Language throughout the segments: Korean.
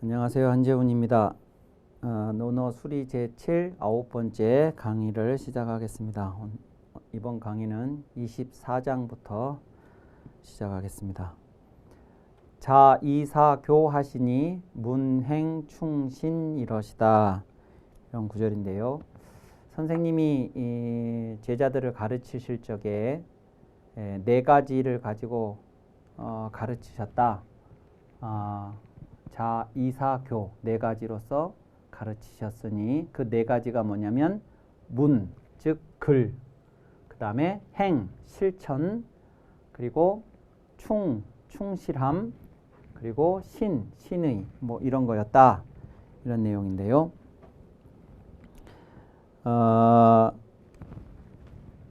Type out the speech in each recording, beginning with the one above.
안녕하세요. 한재훈입니다. 논어 수리 제7 9번째 강의를 시작하겠습니다. 이번 강의는 24장부터 시작하겠습니다. 자, 이사, 교 하시니 문행, 충신 이러시다. 이런 구절인데요. 선생님이 제자들을 가르치실 적에 네 가지를 가지고 가르치셨다. 자, 이사, 교 네 가지로서 가르치셨으니 그 네 가지가 뭐냐면 문, 즉 글, 그 다음에 행, 실천, 그리고 충실함, 그리고 신의 뭐 이런 거였다. 이런 내용인데요.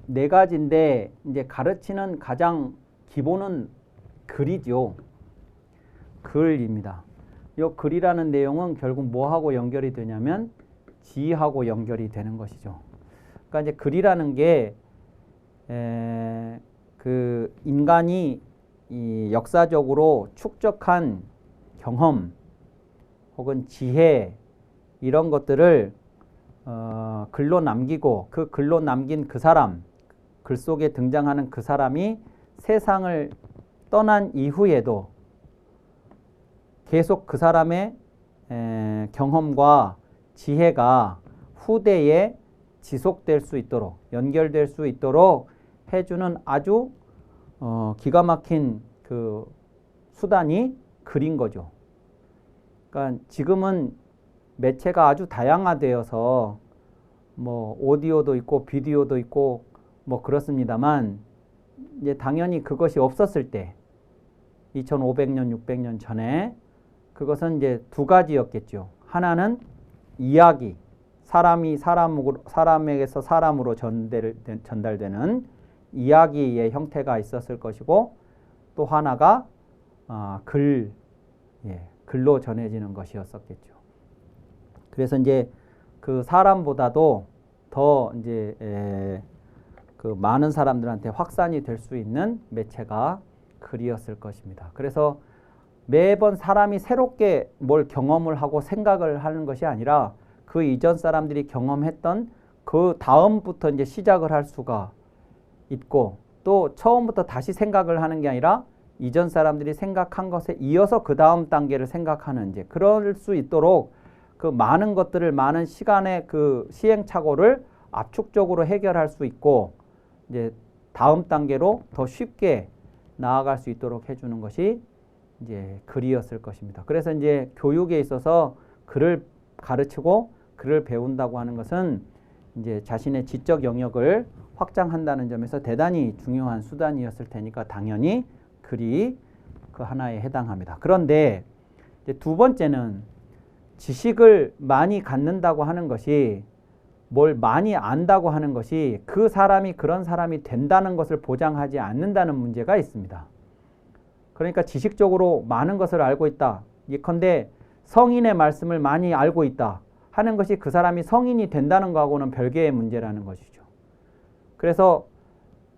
네 가지인데 이제 가르치는 가장 기본은 글이죠. 글입니다. 이 글이라는 내용은 결국 뭐하고 연결이 되냐면 지하고 연결이 되는 것이죠. 그러니까 이제 글이라는 게 그 인간이 이 역사적으로 축적한 경험 혹은 지혜 이런 것들을 글로 남기고 그 글로 남긴 그 사람, 글 속에 등장하는 그 사람이 세상을 떠난 이후에도 계속 그 사람의 경험과 지혜가 후대에 지속될 수 있도록 연결될 수 있도록 해주는 아주 기가 막힌 그 수단이 글인 거죠. 그러니까 지금은 매체가 아주 다양화되어서 뭐 오디오도 있고 비디오도 있고 뭐 그렇습니다만 이제 당연히 그것이 없었을 때 2500년, 600년 전에 그것은 이제 두 가지였겠죠. 하나는 이야기, 사람에게서 사람으로 전달되는 이야기의 형태가 있었을 것이고 또 하나가 글로 전해지는 것이었었겠죠. 그래서 이제 그 사람보다도 더 이제 그 많은 사람들한테 확산이 될 수 있는 매체가 글이었을 것입니다. 그래서 매번 사람이 새롭게 뭘 경험을 하고 생각을 하는 것이 아니라 그 이전 사람들이 경험했던 그 다음부터 이제 시작을 할 수가 있고 또 처음부터 다시 생각을 하는 게 아니라 이전 사람들이 생각한 것에 이어서 그 다음 단계를 생각하는 이제 그럴 수 있도록 그 많은 것들을 많은 시간의 그 시행착오를 압축적으로 해결할 수 있고 이제 다음 단계로 더 쉽게 나아갈 수 있도록 해주는 것이 이제 글이었을 것입니다. 그래서 이제 교육에 있어서 글을 가르치고 글을 배운다고 하는 것은 이제 자신의 지적 영역을 확장한다는 점에서 대단히 중요한 수단이었을 테니까 당연히 글이 그 하나에 해당합니다. 그런데 이제 두 번째는 지식을 많이 갖는다고 하는 것이 뭘 많이 안다고 하는 것이 그 사람이 그런 사람이 된다는 것을 보장하지 않는다는 문제가 있습니다. 그러니까 지식적으로 많은 것을 알고 있다. 예컨대 성인의 말씀을 많이 알고 있다 하는 것이 그 사람이 성인이 된다는 것하고는 별개의 문제라는 것이죠. 그래서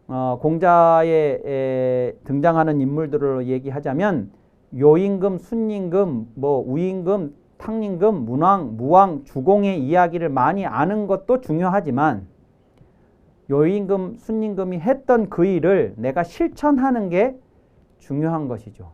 공자에 등장하는 인물들을 얘기하자면 요임금, 순임금, 뭐 우임금, 탕림금, 문왕, 무왕, 주공의 이야기를 많이 아는 것도 중요하지만 요임금, 순임금이 했던 그 일을 내가 실천하는 게 중요한 것이죠.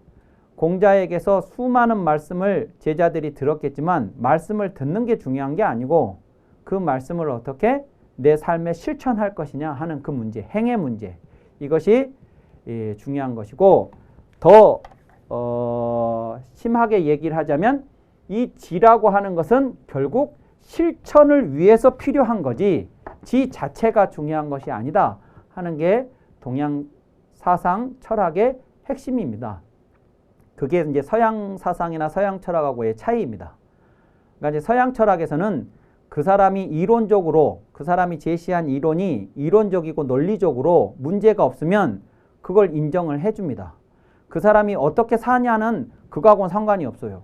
공자에게서 수많은 말씀을 제자들이 들었겠지만 말씀을 듣는 게 중요한 게 아니고 그 말씀을 어떻게 내 삶에 실천할 것이냐 하는 그 문제, 행의 문제 이것이 중요한 것이고 더 심하게 얘기를 하자면 이 지라고 하는 것은 결국 실천을 위해서 필요한 거지 지 자체가 중요한 것이 아니다 하는 게 동양 사상 철학의 핵심입니다. 그게 이제 서양 사상이나 서양 철학하고의 차이입니다. 그러니까 이제 서양 철학에서는 그 사람이 이론적으로 그 사람이 제시한 이론이 이론적이고 논리적으로 문제가 없으면 그걸 인정을 해줍니다. 그 사람이 어떻게 사냐는 그거하고는 상관이 없어요.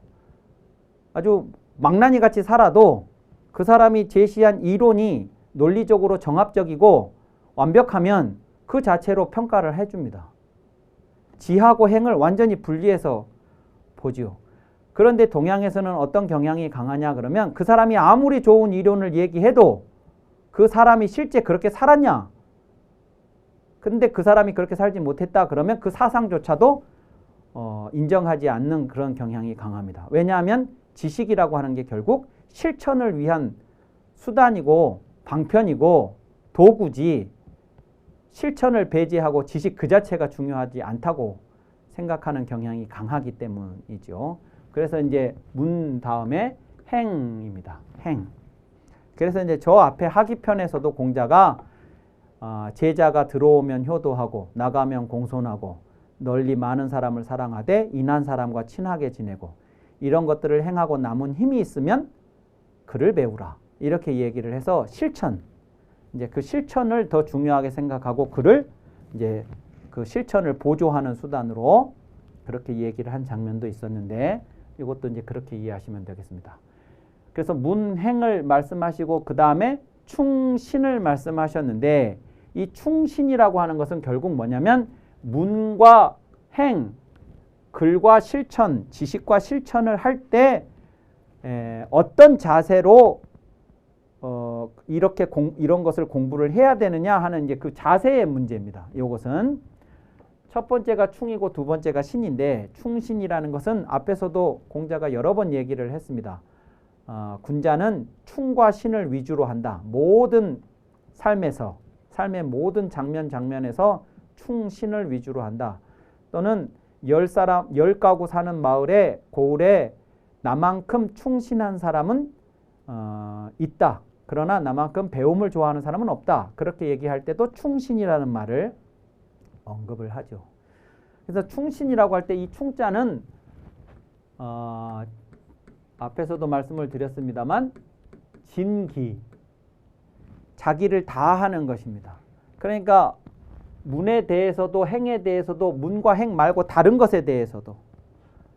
아주 망나니 같이 살아도 그 사람이 제시한 이론이 논리적으로 정합적이고 완벽하면 그 자체로 평가를 해줍니다. 지하고 행을 완전히 분리해서 보지요. 그런데 동양에서는 어떤 경향이 강하냐 그러면 그 사람이 아무리 좋은 이론을 얘기해도 그 사람이 실제 그렇게 살았냐? 근데 그 사람이 그렇게 살지 못했다 그러면 그 사상조차도 인정하지 않는 그런 경향이 강합니다. 왜냐하면 지식이라고 하는 게 결국 실천을 위한 수단이고 방편이고 도구지 실천을 배제하고 지식 그 자체가 중요하지 않다고 생각하는 경향이 강하기 때문이죠. 그래서 이제 문 다음에 행입니다. 행. 그래서 이제 저 앞에 하기편에서도 공자가 제자가 들어오면 효도하고 나가면 공손하고 널리 많은 사람을 사랑하되 인한 사람과 친하게 지내고 이런 것들을 행하고 남은 힘이 있으면 글을 배우라. 이렇게 얘기를 해서 실천. 이제 그 실천을 더 중요하게 생각하고 글을 이제 그 실천을 보조하는 수단으로 그렇게 얘기를 한 장면도 있었는데 이것도 이제 그렇게 이해하시면 되겠습니다. 그래서 문행을 말씀하시고 그 다음에 충신을 말씀하셨는데 이 충신이라고 하는 것은 결국 뭐냐면 문과 행, 글과 실천, 지식과 실천을 할 때 어떤 자세로 이렇게 이런 것을 공부를 해야 되느냐 하는 이제 그 자세의 문제입니다. 이것은 첫 번째가 충이고 두 번째가 신인데 충신이라는 것은 앞에서도 공자가 여러 번 얘기를 했습니다. 군자는 충과 신을 위주로 한다. 모든 삶의 모든 장면에서 충신을 위주로 한다. 또는 10가구 사는 마을에 고을에 나만큼 충신한 사람은 있다. 그러나 나만큼 배움을 좋아하는 사람은 없다. 그렇게 얘기할 때도 충신이라는 말을 언급을 하죠. 그래서 충신이라고 할 때 이 충자는 앞에서도 말씀을 드렸습니다만 진기, 자기를 다하는 것입니다. 그러니까 문에 대해서도 행에 대해서도 문과 행 말고 다른 것에 대해서도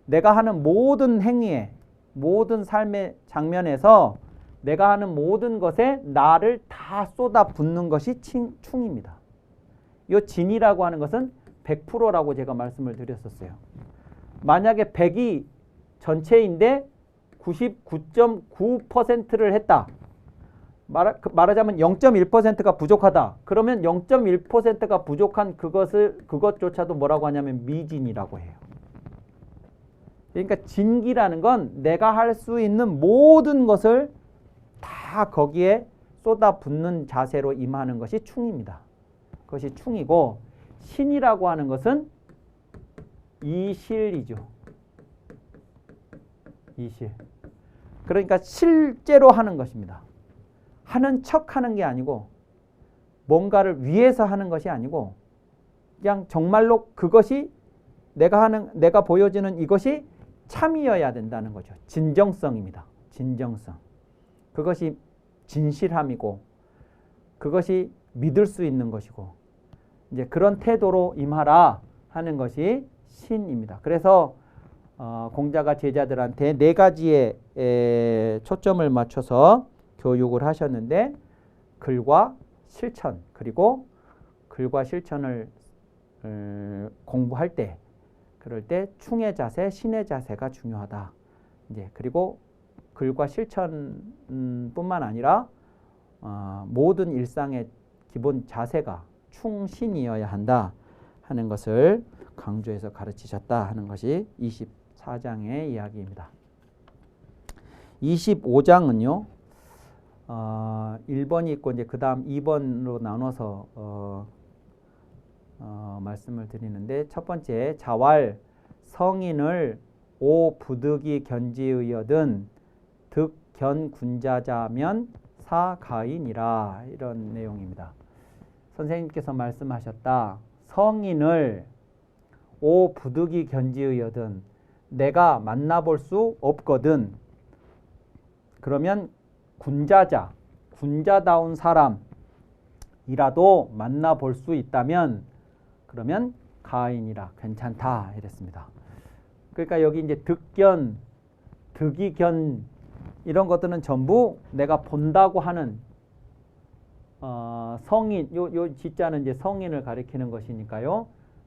내가 하는 모든 행위에 모든 삶의 장면에서 내가 하는 모든 것에 나를 다 쏟아붓는 것이 충입니다. 이 진이라고 하는 것은 100%라고 제가 말씀을 드렸었어요. 만약에 100이 전체인데 99.9%를 했다. 말하자면 0.1%가 부족하다. 그러면 0.1%가 부족한 그것조차도 뭐라고 하냐면 미진이라고 해요. 그러니까 진기라는 건 내가 할 수 있는 모든 것을 다 거기에 쏟아붓는 자세로 임하는 것이 충입니다. 그것이 충이고 신이라고 하는 것은 이실이죠. 이실. 그러니까 실제로 하는 것입니다. 하는 척 하는 게 아니고 뭔가를 위해서 하는 것이 아니고 그냥 정말로 그것이 내가 보여지는 이것이 참이어야 된다는 거죠. 진정성입니다. 진정성. 그것이 진실함이고 그것이 믿을 수 있는 것이고 이제 그런 태도로 임하라 하는 것이 신입니다. 그래서 공자가 제자들한테 4가지의 초점을 맞춰서 교육을 하셨는데 글과 실천 그리고 글과 실천을 공부할 때 그럴 때 충의 자세, 신의 자세가 중요하다. 이제 그리고 글과 실천뿐만 아니라 모든 일상의 기본 자세가 충신이어야 한다 하는 것을 강조해서 가르치셨다 하는 것이 24장의 이야기입니다. 25장은요. 1번이 있고 이제 그다음 2번으로 나눠서 말씀을 드리는데 첫 번째 자왈 성인을 오 부득이 견지의여든 득견 군자자면 사가인이라 이런 내용입니다. 선생님께서 말씀하셨다. 성인을 오 부득이 견지의여든 내가 만나볼 수 없거든. 그러면 군자다운 사람이라도 만나볼 수 있다면 그러면 가인이라 괜찮다 이랬습니다. 그러니까 여기 이제 득견, 득이견 이런 것들은 전부 내가 본다고 하는 성인, 요 지자는 이제 성인을 가리키는 것이니까요.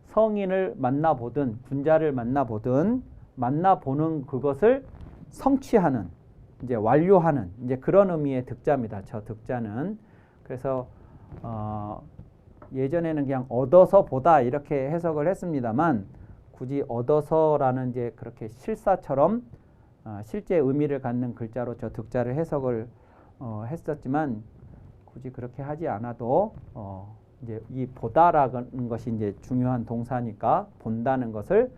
성인을 만나보든 군자를 만나보든 만나보는 그것을 성취하는, 이제 완료하는 이제 그런 의미의 득자입니다. 저 득자는. 그래서 예전에는 그냥 얻어서 보다 이렇게 해석을 했습니다만, 굳이 얻어서라는 이제 그렇게 실사처럼 실제 의미를 갖는 글자로 저 득자를 해석을 했었지만, 굳이 그렇게 하지 않아도 이제 이 보다라는 것이 이제 중요한 동사니까 본다는 것을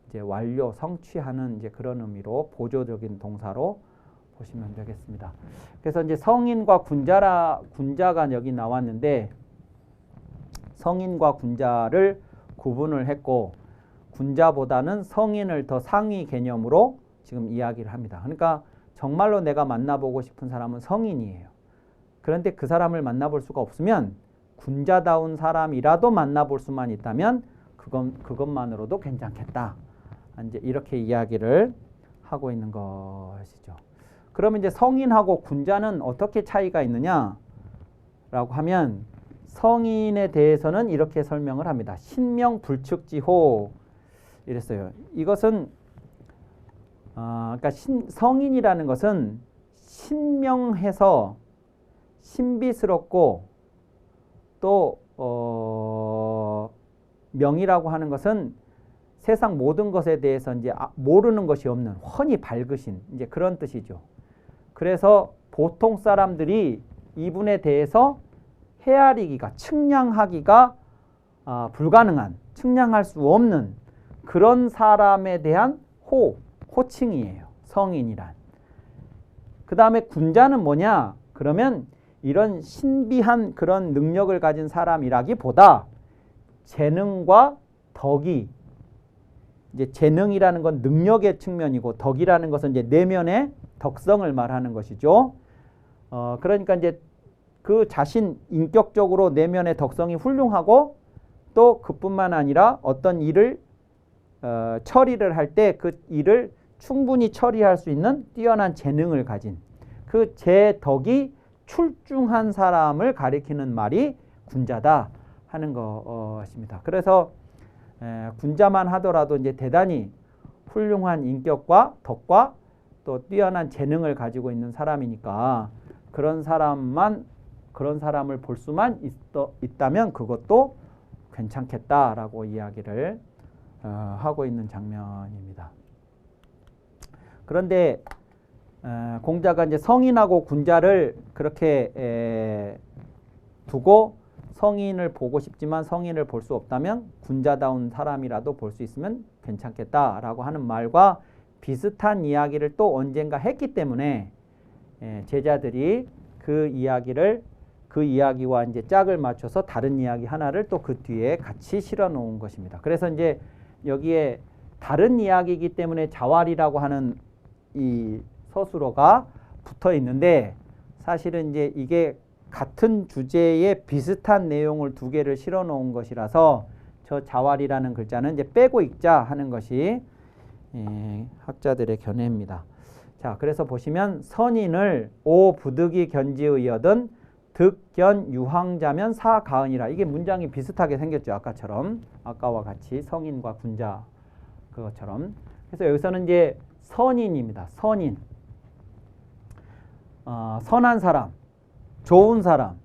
이제 완료, 성취하는 이제 그런 의미로 보조적인 동사로 보시면 되겠습니다. 그래서 이제 성인과 군자가 여기 나왔는데, 성인과 군자를 구분을 했고, 군자보다는 성인을 더 상위 개념으로 지금 이야기를 합니다. 그러니까 정말로 내가 만나보고 싶은 사람은 성인이에요. 그런데 그 사람을 만나볼 수가 없으면 군자다운 사람이라도 만나볼 수만 있다면 그것만으로도 괜찮겠다. 이제 이렇게 이야기를 하고 있는 것이죠. 그러면 이제 성인하고 군자는 어떻게 차이가 있느냐라고 하면, 성인에 대해서는 이렇게 설명을 합니다. 신명불측지호 이랬어요. 이것은 그러니까 성인이라는 것은 신명해서 신비스럽고, 또 명이라고 하는 것은 세상 모든 것에 대해서 이제 모르는 것이 없는 훤히 밝으신 이제 그런 뜻이죠. 그래서 보통 사람들이 이분에 대해서 헤아리기가, 측량하기가 불가능한, 측량할 수 없는 그런 사람에 대한 호칭이에요. 성인이란. 그 다음에 군자는 뭐냐? 그러면 이런 신비한 그런 능력을 가진 사람이라기보다 재능과 덕이, 이제 재능이라는 건 능력의 측면이고, 덕이라는 것은 이제 내면의 덕성을 말하는 것이죠. 그러니까 이제 그 자신 인격적으로 내면의 덕성이 훌륭하고, 또 그뿐만 아니라 어떤 일을 처리를 할 때 그 일을 충분히 처리할 수 있는 뛰어난 재능을 가진 그 제 덕이 출중한 사람을 가리키는 말이 군자다 하는 것입니다. 그래서 군자만 하더라도 이제 대단히 훌륭한 인격과 덕과 또 뛰어난 재능을 가지고 있는 사람이니까, 그런 사람을 볼 수만 있다면 그것도 괜찮겠다라고 이야기를 하고 있는 장면입니다. 그런데 공자가 이제 성인하고 군자를 그렇게 두고, 성인을 보고 싶지만 성인을 볼 수 없다면 군자다운 사람이라도 볼 수 있으면 괜찮겠다라고 하는 말과 비슷한 이야기를 또 언젠가 했기 때문에 제자들이 그 이야기와 이제 짝을 맞춰서 다른 이야기 하나를 또 그 뒤에 같이 실어 놓은 것입니다. 그래서 이제 여기에 다른 이야기이기 때문에 자왈이라고 하는 이 서술어가 붙어 있는데, 사실은 이제 이게 같은 주제에 비슷한 내용을 두 개를 실어 놓은 것이라서 저 자왈이라는 글자는 이제 빼고 읽자 하는 것이 학자들의 견해입니다. 자, 그래서 보시면 선인을 오 부득이 견지의여든 득견 유황자면 사가은이라. 이게 문장이 비슷하게 생겼죠. 아까처럼. 아까와 같이 성인과 군자 그것처럼. 그래서 여기서는 이제 선인입니다. 선인. 선한 사람, 좋은 사람,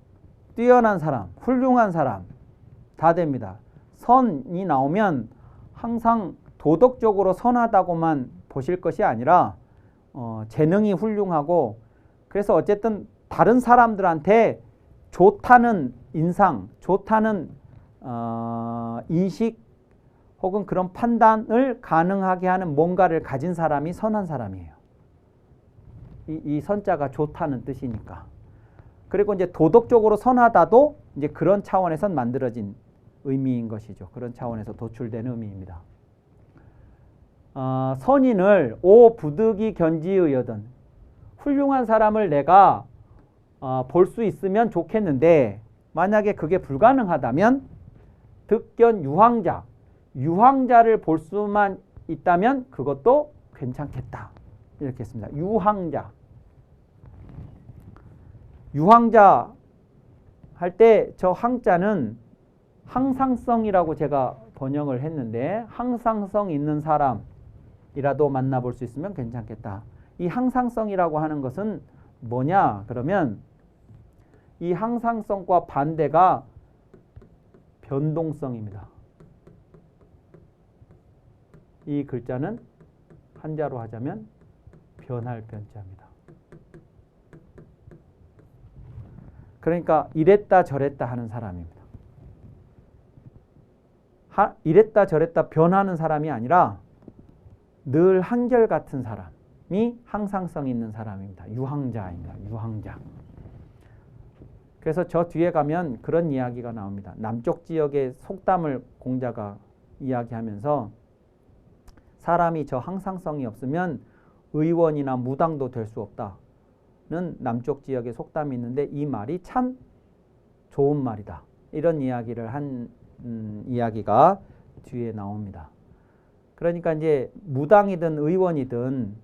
뛰어난 사람, 훌륭한 사람 다 됩니다. 선이 나오면 항상 도덕적으로 선하다고만 보실 것이 아니라 재능이 훌륭하고, 그래서 어쨌든 다른 사람들한테 좋다는 인상, 좋다는 인식 혹은 그런 판단을 가능하게 하는 뭔가를 가진 사람이 선한 사람이에요. 이 선자가 좋다는 뜻이니까. 그리고 이제 도덕적으로 선하다도 이제 그런 차원에서 만들어진 의미인 것이죠. 그런 차원에서 도출된 의미입니다. 선인을 오 부득이 견지의여든, 훌륭한 사람을 내가 볼 수 있으면 좋겠는데, 만약에 그게 불가능하다면 득견 유황자를 볼 수만 있다면 그것도 괜찮겠다. 이렇게 했습니다. 유황자 할 때 저 항자는 항상성이라고 제가 번역을 했는데, 항상성 있는 사람, 이라도 만나볼 수 있으면 괜찮겠다. 이 항상성이라고 하는 것은 뭐냐? 그러면 이 항상성과 반대가 변동성입니다. 이 글자는 한자로 하자면 변할 변자입니다. 그러니까 이랬다 저랬다 하는 사람입니다. 이랬다 저랬다 변하는 사람이 아니라 늘 한결같은 사람이 항상성 있는 사람입니다. 유항자입니다. 유항자. 그래서 저 뒤에 가면 그런 이야기가 나옵니다. 남쪽 지역의 속담을 공자가 이야기하면서 사람이 저 항상성이 없으면 의원이나 무당도 될 수 없다는 남쪽 지역의 속담이 있는데 이 말이 참 좋은 말이다. 이런 이야기를 한 이야기가 뒤에 나옵니다. 그러니까 이제 무당이든 의원이든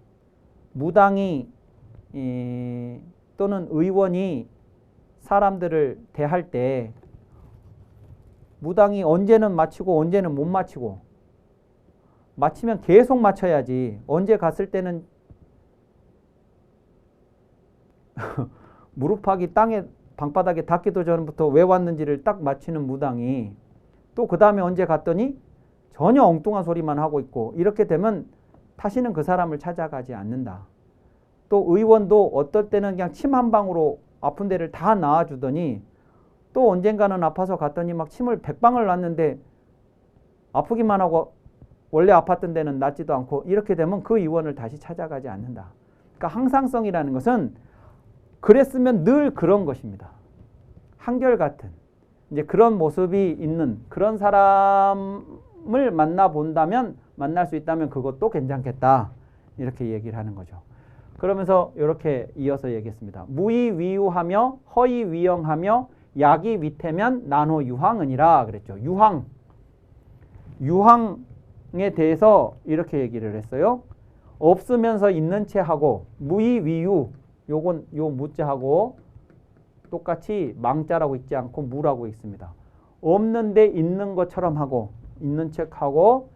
무당이 또는 의원이 사람들을 대할 때 무당이 언제는 맞히고 언제는 못 맞히고 맞히면 계속 맞춰야지 언제 갔을 때는 무릎팍이 땅에 방바닥에 닿기도 전부터 왜 왔는지를 딱 맞히는 무당이 또 그 다음에 언제 갔더니 전혀 엉뚱한 소리만 하고 있고 이렇게 되면 다시는 그 사람을 찾아가지 않는다. 또 의원도 어떨 때는 그냥 침 한 방으로 아픈 데를 다 놔주더니 또 언젠가는 아파서 갔더니 막 침을 100방을 놨는데 아프기만 하고 원래 아팠던 데는 낫지도 않고 이렇게 되면 그 의원을 다시 찾아가지 않는다. 그러니까 항상성이라는 것은 그랬으면 늘 그런 것입니다. 한결같은 이제 그런 모습이 있는 그런 사람을 만나본다면 만날 수 있다면 그것도 괜찮겠다. 이렇게 얘기를 하는 거죠. 그러면서 이렇게 이어서 얘기했습니다. 무의위유하며 허의위영하며 약이 위태면 난호 유황은이라 그랬죠. 유황. 유황에 대해서 이렇게 얘기를 했어요. 없으면서 있는 채 하고 무의위유 요건 요 무자하고 똑같이 망자라고 있지 않고 무라고 있습니다. 없는데 있는 것처럼 하고 있는 척하고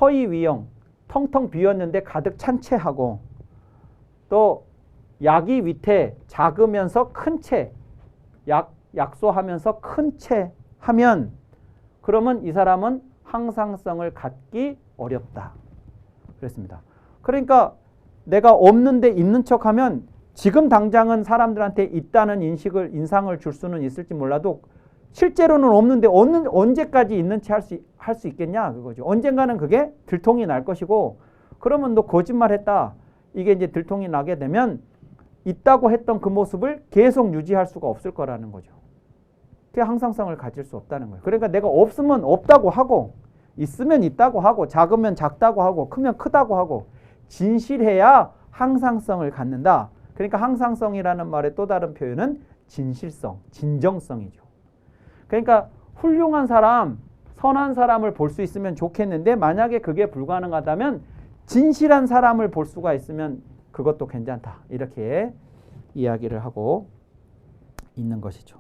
허의위영 텅텅 비었는데 가득 찬 채 하고 또 약이 위태 작으면서 큰 채 약소하면서 큰 채 하면 그러면 이 사람은 항상성을 갖기 어렵다. 그랬습니다. 그러니까 내가 없는데 있는 척하면 지금 당장은 사람들한테 있다는 인상을 줄 수는 있을지 몰라도 실제로는 없는데 언제까지 있는 채 할 수 있겠냐 그거죠. 언젠가는 그게 들통이 날 것이고 그러면 너 거짓말했다. 이게 이제 들통이 나게 되면 있다고 했던 그 모습을 계속 유지할 수가 없을 거라는 거죠. 그게 항상성을 가질 수 없다는 거예요. 그러니까 내가 없으면 없다고 하고 있으면 있다고 하고 작으면 작다고 하고 크면 크다고 하고 진실해야 항상성을 갖는다. 그러니까 항상성이라는 말의 또 다른 표현은 진실성, 진정성이죠. 그러니까 훌륭한 사람, 선한 사람을 볼 수 있으면 좋겠는데 만약에 그게 불가능하다면 진실한 사람을 볼 수가 있으면 그것도 괜찮다. 이렇게 이야기를 하고 있는 것이죠.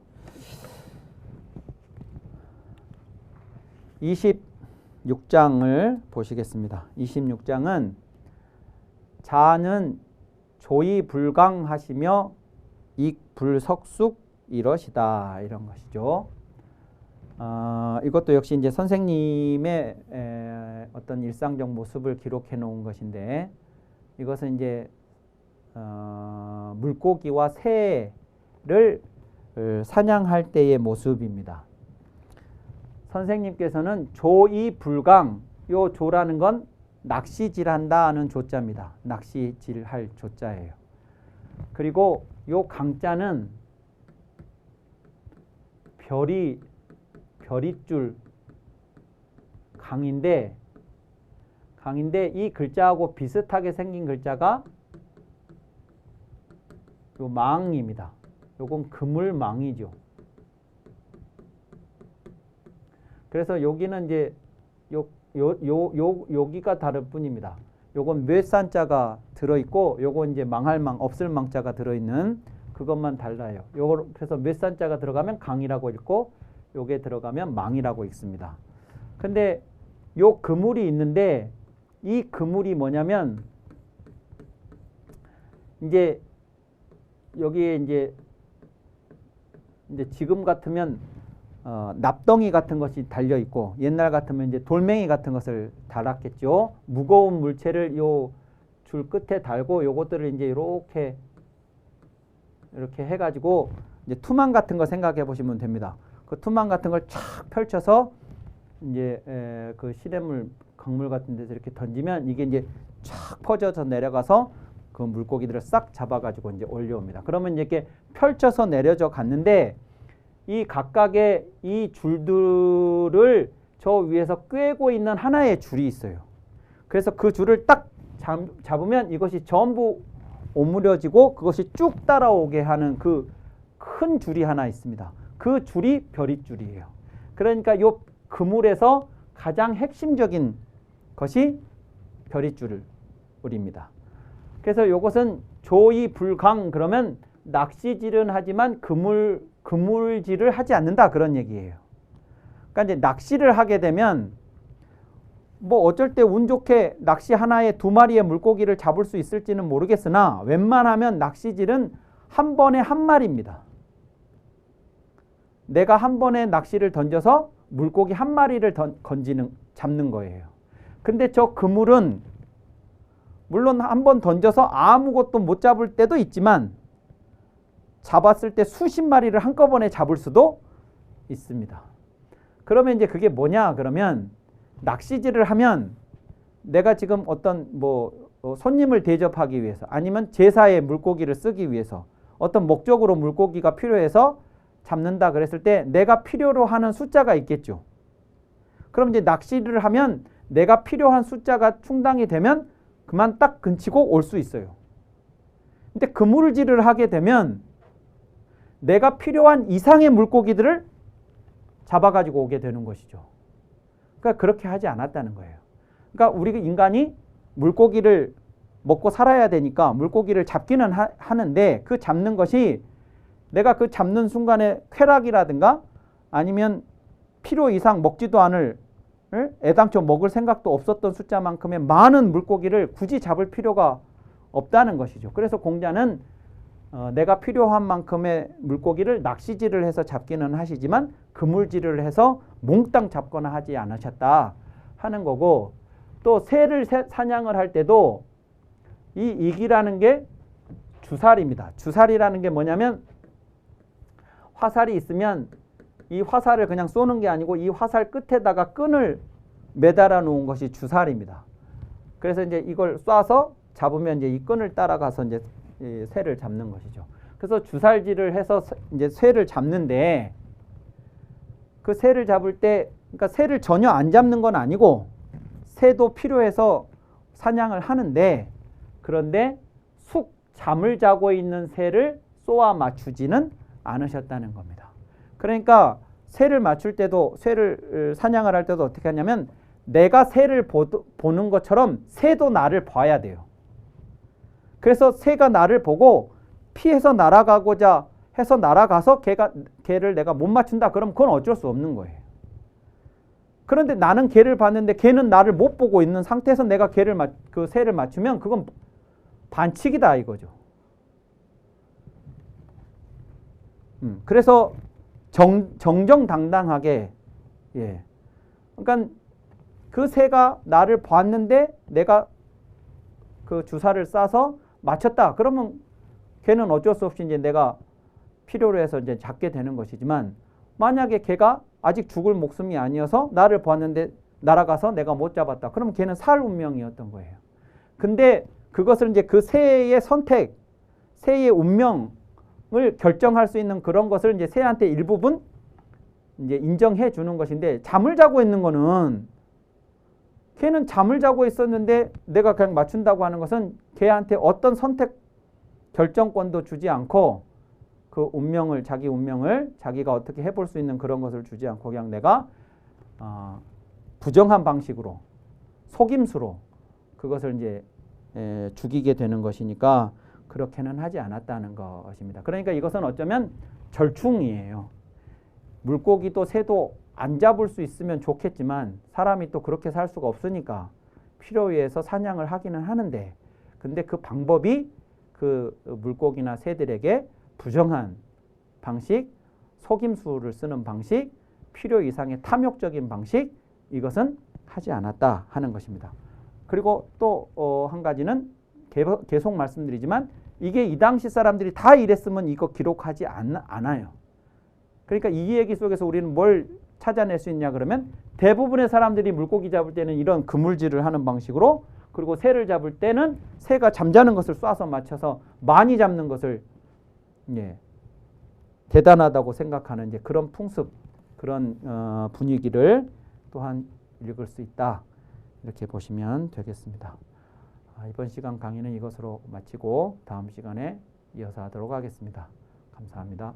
26장을 보시겠습니다. 26장은 자는 조의불강하시며 익불석숙 이러시다 이런 것이죠. 이것도 역시 이제 선생님의 어떤 일상적 모습을 기록해 놓은 것인데 이것은 이제 물고기와 새를 사냥할 때의 모습입니다. 선생님께서는 조의불강, 요 조라는 건 낚시질한다는 조자입니다. 낚시질할 조자예요. 그리고 요 강자는 별이줄 강인데 이 글자하고 비슷하게 생긴 글자가 요 망입니다. 요건 그물망이죠. 그래서 여기는 이제 여기가 다를 뿐입니다. 요건 묘산자가 들어있고 요건 이제 망할망 없을 망자가 들어있는 그것만 달라요. 요거 그래서 묘산자가 들어가면 강이라고 읽고 요게 들어가면 망이라고 읽습니다. 근데 요 그물이 있는데 이 그물이 뭐냐면 이제 여기에 이제 지금 같으면 납덩이 같은 것이 달려 있고 옛날 같으면 이제 돌멩이 같은 것을 달았겠죠. 무거운 물체를 요 줄 끝에 달고 요것들을 이제 이렇게 해가지고 이제 투망 같은 거 생각해 보시면 됩니다. 그 투망 같은 걸 쫙 펼쳐서 이제 그 시냇물 강물 같은 데서 이렇게 던지면 이게 이제 쫙 퍼져서 내려가서 그 물고기들을 싹 잡아가지고 이제 올려옵니다. 그러면 이렇게 펼쳐서 내려져 갔는데 이 각각의 이 줄들을 저 위에서 꿰고 있는 하나의 줄이 있어요. 그래서 그 줄을 딱 잡으면 이것이 전부 오므려지고 그것이 쭉 따라오게 하는 그 큰 줄이 하나 있습니다. 그 줄이 벼릿줄이에요. 그러니까 이 그물에서 가장 핵심적인 것이 벼릿줄입니다. 그래서 이것은 조이불강 그러면 낚시질은 하지만 그물질을 하지 않는다 그런 얘기예요. 그러니까 이제 낚시를 하게 되면 뭐 어쩔 때 운 좋게 낚시 하나에 2마리의 물고기를 잡을 수 있을지는 모르겠으나 웬만하면 낚시질은 한 번에 한 마리입니다. 내가 한 번에 낚시를 던져서 물고기 한 마리를 잡는 거예요. 근데 저 그물은 물론 한 번 던져서 아무것도 못 잡을 때도 있지만 잡았을 때 수십 마리를 한꺼번에 잡을 수도 있습니다. 그러면 이제 그게 뭐냐 그러면 낚시질을 하면 내가 지금 어떤 손님을 대접하기 위해서 아니면 제사에 물고기를 쓰기 위해서 어떤 목적으로 물고기가 필요해서 잡는다 그랬을 때 내가 필요로 하는 숫자가 있겠죠. 그럼 이제 낚시를 하면 내가 필요한 숫자가 충당이 되면 그만 딱 근치고 올 수 있어요. 근데 그물질을 하게 되면 내가 필요한 이상의 물고기들을 잡아가지고 오게 되는 것이죠. 그러니까 그렇게 하지 않았다는 거예요. 그러니까 우리 인간이 물고기를 먹고 살아야 되니까 물고기를 잡기는 하는데 그 잡는 것이 내가 그 잡는 순간에 쾌락이라든가 아니면 필요 이상 먹지도 않을 애당초 먹을 생각도 없었던 숫자만큼의 많은 물고기를 굳이 잡을 필요가 없다는 것이죠. 그래서 공자는 내가 필요한 만큼의 물고기를 낚시질을 해서 잡기는 하시지만 그물질을 해서 몽땅 잡거나 하지 않으셨다 하는 거고 또 새를 사냥을 할 때도 이 이기라는 게 주살입니다. 주살이라는 게 뭐냐면 화살이 있으면 이 화살을 그냥 쏘는 게 아니고 이 화살 끝에다가 끈을 매달아 놓은 것이 주살입니다. 그래서 이제 이걸 쏴서 잡으면 이제 이 끈을 따라가서 이제 새를 잡는 것이죠. 그래서 주살질을 해서 이제 새를 잡는데 그 새를 잡을 때 그러니까 새를 전혀 안 잡는 건 아니고 새도 필요해서 사냥을 하는데 그런데 숙 잠을 자고 있는 새를 쏘아 맞추지는 않으셨다는 겁니다. 그러니까 새를 맞출 때도 새를 사냥을 할 때도 어떻게 하냐면 내가 새를 보는 것처럼 새도 나를 봐야 돼요. 그래서 새가 나를 보고 피해서 날아가고자 해서 날아가서 걔를 내가 못 맞춘다 그러면 그건 어쩔 수 없는 거예요. 그런데 나는 걔를 봤는데 걔는 나를 못 보고 있는 상태에서 내가 그 새를 맞추면 그건 반칙이다 이거죠. 그래서 정정당당하게 그러니까 그 새가 나를 봤는데 내가 그 주사를 쏴서 맞췄다. 그러면 걔는 어쩔 수 없이 이제 내가 필요로 해서 이제 잡게 되는 것이지만 만약에 걔가 아직 죽을 목숨이 아니어서 나를 봤는데 날아가서 내가 못 잡았다. 그러면 걔는 살 운명이었던 거예요. 근데 그것을 이제 그 새의 선택, 새의 운명을 결정할 수 있는 그런 것을 이제 새한테 일부분 이제 인정해 주는 것인데 잠을 자고 있는 거는 걔는 잠을 자고 있었는데 내가 그냥 맞춘다고 하는 것은 걔한테 어떤 선택 결정권도 주지 않고 그 운명을 자기 운명을 자기가 어떻게 해볼 수 있는 그런 것을 주지 않고 그냥 내가 부정한 방식으로 속임수로 그것을 이제 죽이게 되는 것이니까 그렇게는 하지 않았다는 것입니다. 그러니까 이것은 어쩌면 절충이에요. 물고기도 새도 안 잡을 수 있으면 좋겠지만 사람이 또 그렇게 살 수가 없으니까 필요에 의해서 사냥을 하기는 하는데 근데 그 방법이 그 물고기나 새들에게 부정한 방식, 속임수를 쓰는 방식, 필요 이상의 탐욕적인 방식 이것은 하지 않았다 하는 것입니다. 그리고 또 한 가지는 계속 말씀드리지만 이게 이 당시 사람들이 다 이랬으면 이거 기록하지 않아요. 그러니까 이 얘기 속에서 우리는 뭘 찾아낼 수 있냐 그러면 대부분의 사람들이 물고기 잡을 때는 이런 그물질을 하는 방식으로 그리고 새를 잡을 때는 새가 잠자는 것을 쏴서 맞춰서 많이 잡는 것을 대단하다고 생각하는 이제 그런 풍습, 그런 분위기를 또한 읽을 수 있다. 이렇게 보시면 되겠습니다. 이번 시간 강의는 이것으로 마치고 다음 시간에 이어서 하도록 하겠습니다. 감사합니다.